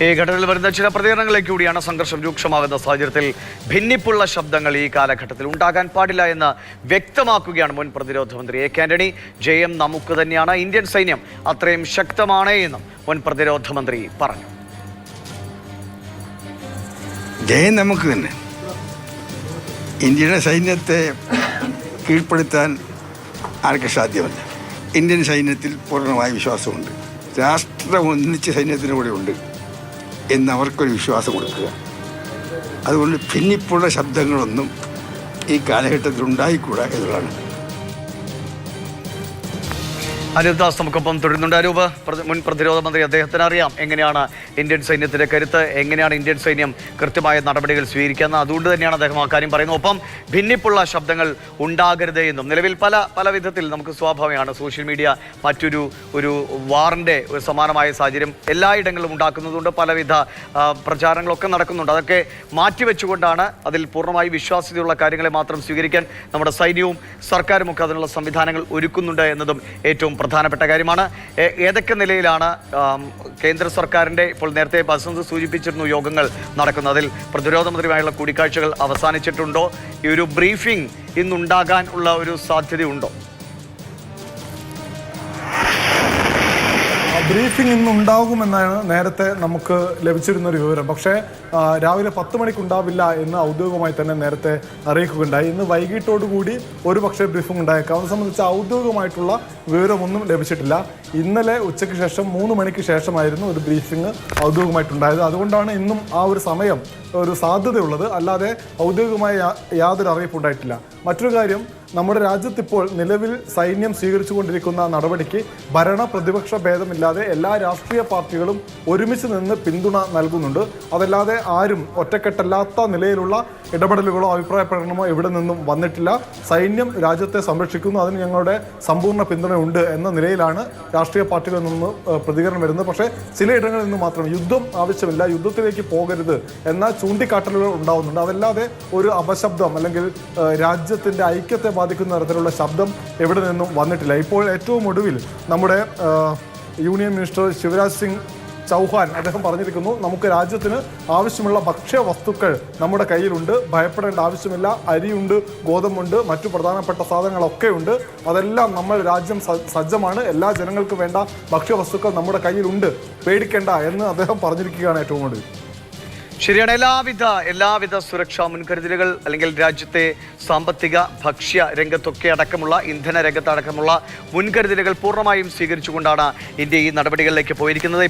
ഈ ഘട്ടത്തിൽ വരുന്ന ചില പ്രതികരണങ്ങളിലേക്ക് കൂടിയാണ് സംഘർഷം രൂക്ഷമാകുന്ന സാഹചര്യത്തിൽ ഭിന്നിപ്പുള്ള ശബ്ദങ്ങൾ ഈ കാലഘട്ടത്തിൽ ഉണ്ടാകാൻ പാടില്ല എന്ന് വ്യക്തമാക്കുകയാണ് മുൻ പ്രതിരോധ മന്ത്രി എ കെ ആന്റണി. ജയം നമുക്ക് തന്നെയാണ്, ഇന്ത്യൻ സൈന്യം അത്രയും ശക്തമാണ് എന്നും മുൻ പ്രതിരോധ മന്ത്രി പറഞ്ഞു. ജയം നമുക്ക് തന്നെ. ഇന്ത്യയുടെ സൈന്യത്തെ കീഴ്പ്പെടുത്താൻ ആർക്കും സാധ്യമല്ല. ഇന്ത്യൻ സൈന്യത്തിൽ പൂർണ്ണമായ വിശ്വാസമുണ്ട്. രാഷ്ട്രം ഒന്നിച്ച് സൈന്യത്തിൻ്റെ കൂടെ ഉണ്ട് എന്നവർക്കൊരു വിശ്വാസം കൊടുക്കുക. അതുകൊണ്ട് ഭിന്നിപ്പുള്ള ശബ്ദങ്ങളൊന്നും ഈ കാലഘട്ടത്തിൽ ഉണ്ടായിക്കൂടാ എന്നുള്ളതാണ്. അനൂപ് ദാസ് നമുക്കൊപ്പം തുടരുന്നുണ്ട്. അനൂപ്, മുൻ പ്രതിരോധ മന്ത്രി, അദ്ദേഹത്തിന് അറിയാം എങ്ങനെയാണ് ഇന്ത്യൻ സൈന്യത്തിൻ്റെ കരുത്ത്, എങ്ങനെയാണ് ഇന്ത്യൻ സൈന്യം കൃത്യമായ നടപടികൾ സ്വീകരിക്കുന്നത്. അതുകൊണ്ട് തന്നെയാണ് അദ്ദേഹം ആ കാര്യം പറയുന്നത്. ഒപ്പം ഭിന്നിപ്പുള്ള ശബ്ദങ്ങൾ ഉണ്ടാകരുത് എന്നും. നിലവിൽ പല വിധത്തിൽ നമുക്ക് സ്വാഭാവികമാണ് സോഷ്യൽ മീഡിയ ഒരു വാറിൻ്റെ ഒരു സമാനമായ സാഹചര്യം എല്ലായിടങ്ങളിലും ഉണ്ടാക്കുന്നതുകൊണ്ട് പലവിധ പ്രചാരണങ്ങളൊക്കെ നടക്കുന്നുണ്ട്. അതൊക്കെ മാറ്റിവെച്ചുകൊണ്ടാണ് അതിൽ പൂർണ്ണമായി വിശ്വാസ്യതയുള്ള കാര്യങ്ങളെ മാത്രം സ്വീകരിക്കാൻ നമ്മുടെ സൈന്യവും സർക്കാരുമൊക്കെ അതിനുള്ള സംവിധാനങ്ങൾ ഒരുക്കുന്നുണ്ട് എന്നതും ഏറ്റവും പ്രധാനപ്പെട്ട കാര്യമാണ്. ഏതൊക്കെ നിലയിലാണ് കേന്ദ്ര സർക്കാരിൻ്റെ, ഇപ്പോൾ നേരത്തെ ബസന്ത് സൂചിപ്പിച്ചിരുന്നു, യോഗങ്ങൾ നടക്കുന്നത്? അതിൽ പ്രതിരോധ മന്ത്രിയുമായുള്ള കൂടിക്കാഴ്ചകൾ അവസാനിച്ചിട്ടുണ്ടോ? ഈ ഒരു ബ്രീഫിംഗ് ഇന്നുണ്ടാകാൻ ഉള്ള ഒരു സാധ്യതയുണ്ടോ? ബ്രീഫിംഗ് ഇന്നുണ്ടാകുമെന്നാണ് നേരത്തെ നമുക്ക് ലഭിച്ചിരുന്നൊരു വിവരം. പക്ഷേ രാവിലെ 10 മണിക്കുണ്ടാവില്ല എന്ന് ഔദ്യോഗികമായി തന്നെ നേരത്തെ അറിയിക്കുകയുണ്ടായി. ഇന്ന് വൈകിട്ടോടുകൂടി ഒരു പക്ഷേ ബ്രീഫിംഗ് ഉണ്ടായേക്കാം. അത് സംബന്ധിച്ച് ഔദ്യോഗികമായിട്ടുള്ള വിവരമൊന്നും ലഭിച്ചിട്ടില്ല. ഇന്നലെ ഉച്ചയ്ക്ക് ശേഷം 3 മണിക്ക് ശേഷമായിരുന്നു ഒരു ബ്രീഫിംഗ് ഔദ്യോഗികമായിട്ടുണ്ടായത്. അതുകൊണ്ടാണ് ഇന്നും ആ ഒരു സമയം ഒരു സാധ്യതയുള്ളത്. അല്ലാതെ ഔദ്യോഗികമായ യാതൊരു അറിയിപ്പുണ്ടായിട്ടില്ല. മറ്റൊരു കാര്യം, നമ്മുടെ രാജ്യത്തിപ്പോൾ നിലവിൽ സൈന്യം സ്വീകരിച്ചുകൊണ്ടിരിക്കുന്ന നടപടിക്ക് ഭരണ പ്രതിപക്ഷ ഭേദമില്ലാതെ എല്ലാ രാഷ്ട്രീയ പാർട്ടികളും ഒരുമിച്ച് നിന്ന് പിന്തുണ നൽകുന്നുണ്ട്. അതല്ലാതെ ആരും ഒറ്റക്കെട്ടല്ലാത്ത നിലയിലുള്ള ഇടപെടലുകളോ അഭിപ്രായ പ്രകടനമോ ഇവിടെ നിന്നും വന്നിട്ടില്ല. സൈന്യം രാജ്യത്തെ സംരക്ഷിക്കുന്നു, അതിന് ഞങ്ങളുടെ സമ്പൂർണ്ണ പിന്തുണയുണ്ട് എന്ന നിലയിലാണ് രാഷ്ട്രീയ പാർട്ടികളിൽ നിന്ന് പ്രതികരണം വരുന്നത്. പക്ഷേ ചിലയിടങ്ങളിൽ നിന്ന് മാത്രം യുദ്ധം ആവശ്യമില്ല, യുദ്ധത്തിലേക്ക് പോകരുത് എന്ന ചൂണ്ടിക്കാട്ടലുകൾ ഉണ്ടാവുന്നുണ്ട്. അതല്ലാതെ ഒരു അപശബ്ദം അല്ലെങ്കിൽ രാജ്യത്തിൻ്റെ ഐക്യത്തെ ബാധിക്കുന്ന തരത്തിലുള്ള ശബ്ദം എവിടെ നിന്നും വന്നിട്ടില്ല. ഇപ്പോൾ ഏറ്റവും ഒടുവിൽ നമ്മുടെ യൂണിയൻ മിനിസ്റ്റർ ശിവരാജ് സിംഗ് ചൗഹാൻ അദ്ദേഹം പറഞ്ഞിരിക്കുന്നു, നമുക്ക് രാജ്യത്തിന് ആവശ്യമുള്ള ഭക്ഷ്യവസ്തുക്കൾ നമ്മുടെ കയ്യിലുണ്ട്, ഭയപ്പെടേണ്ട ആവശ്യമില്ല. അരിയുണ്ട്, ഗോതമ്പുണ്ട്, മറ്റു പ്രധാനപ്പെട്ട സാധനങ്ങളൊക്കെ ഉണ്ട്. അതെല്ലാം നമ്മൾ രാജ്യം സജ്ജമാണ്, എല്ലാ ജനങ്ങൾക്കും വേണ്ട ഭക്ഷ്യവസ്തുക്കൾ നമ്മുടെ കയ്യിലുണ്ട്, പേടിക്കേണ്ട എന്ന് അദ്ദേഹം പറഞ്ഞിരിക്കുകയാണ് ഏറ്റവും കൂടുതൽ. ശരിയാണ്. എല്ലാവിധ സുരക്ഷാ മുൻകരുതലുകൾ അല്ലെങ്കിൽ രാജ്യത്തെ സാമ്പത്തിക ഭക്ഷ്യ രംഗത്തൊക്കെ അടക്കമുള്ള ഇന്ധന രംഗത്തടക്കമുള്ള മുൻകരുതലുകൾ പൂർണ്ണമായും സ്വീകരിച്ചുകൊണ്ടാണ് ഇന്ത്യ ഈ നടപടികളിലേക്ക് പോയിരിക്കുന്നത്.